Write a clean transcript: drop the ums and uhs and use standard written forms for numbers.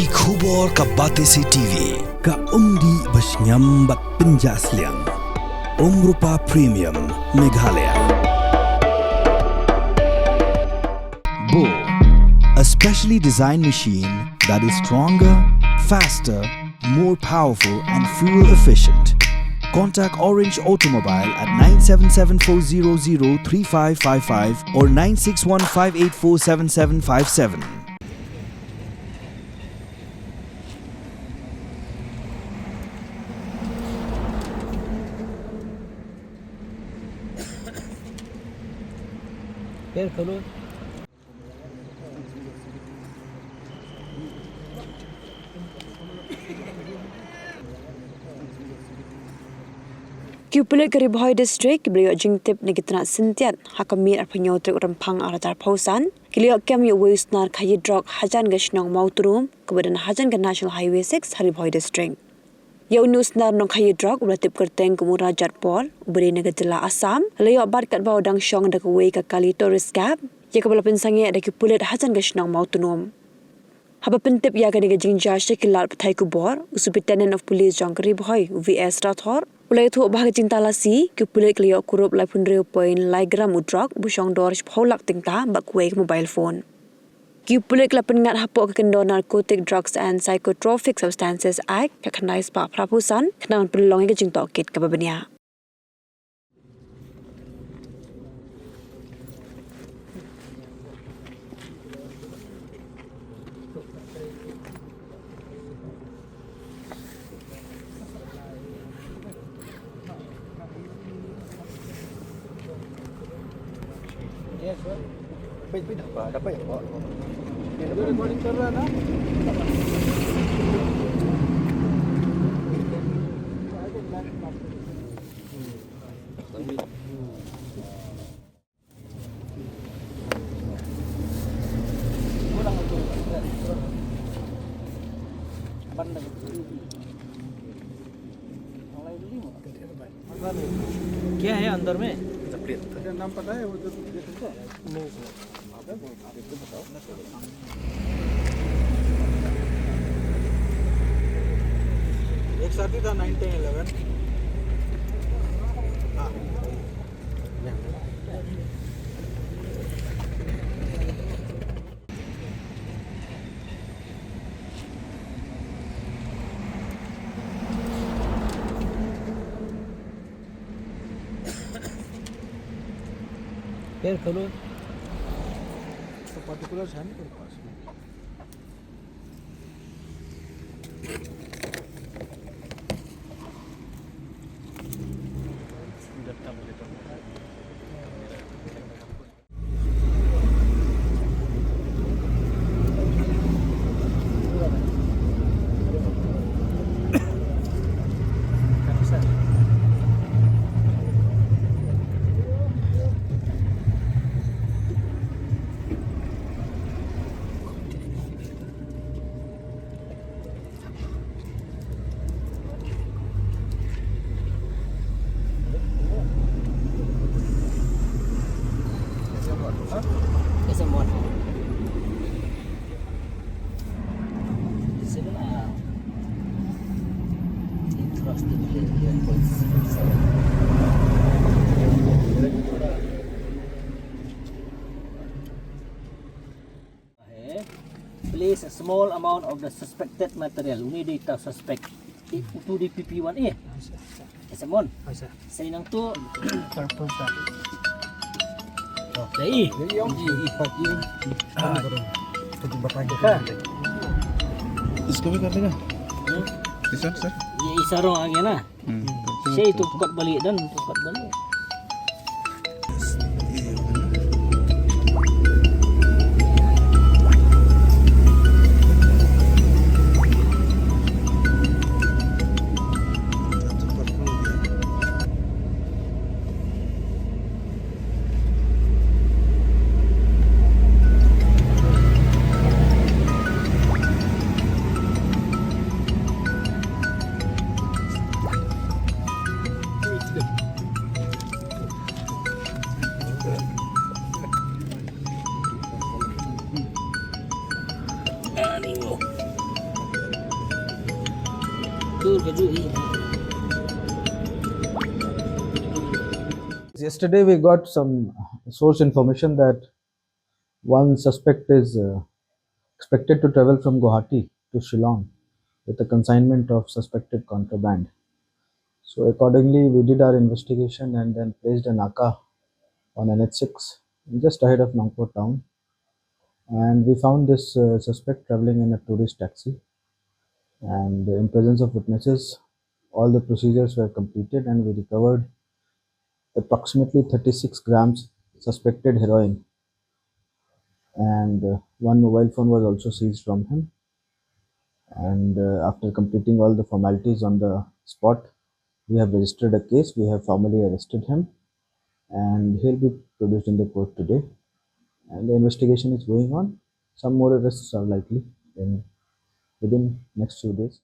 Ki khubor ka bate si TV. Ka umdi basnyam bat penjasliang. Rupa Premium Meghalaya. Bo, a specially designed machine that is stronger, faster, more powerful and fuel efficient. Contact Orange Automobile at 977-400-3555 or 961-584-7757. Pulit Ribhoi district beliau jingtip negitna sentiat hakamir arpanyotrik rempang aratar pausan kiliok kem yu Snar Khaïi Drok hajan ke Shongdor kemudian hajan ke National Highway 6 Ribhoi district. Yau Snar nong Khaïi Drok beratip kerteng ke Murajat Pol beri negatela Assam leyok bat kat bau dang Shong dak way ke kali tourist gap ya kepala pensangi ada Pulit hajan ke Shongdor. Haba pentip ya ke jingja sekilar petai kubor Superintendent of Police Jong Ribhoi VS Rathor ulai tu bahag cinta lasi Pulit kliok Kurup lai pun point lai gram Drok bu Shongdor pholak tingta bak kuai mobile phone. Pulit la pengat hapok ke kendor Narcotic Drugs and Psychotropic Substances Act ke khandai spa prapusan kenaun pelong ke jing tokit ke babania. Yes, sir. Dapat ya, Pak? Dia recording terus lah. क्या है अंदर में? नाम पता है वो तो नहीं एक साथी था 9-10-11 फिर खोलो तो पर्टिकुलर है नहीं कोई पास में कैसे मोड इसमें इंटरेस्ट दिया place a small amount of the suspected material. Uni data suspect to the PP1A. Kasi mon. Say nang to purpose sa. Okay. इसको भी कर देगा सर सर ये isarong ang yan na. Siya ito tukat balik dan tukat balik. Yesterday we got some source information that one suspect is expected to travel from Guwahati to Shillong with a consignment of suspected contraband. So accordingly, we did our investigation and then placed a Naka on NH6 just ahead of Nagpur town. And we found this suspect traveling in a tourist taxi. And in presence of witnesses, all the procedures were completed and we recovered approximately 36 grams suspected heroin. And one mobile phone was also seized from him. And after completing all the formalities on the spot, we have registered a case. We have formally arrested him, and he'll be produced in the court today. And the investigation is going on. Some more arrests are likely in within next few days.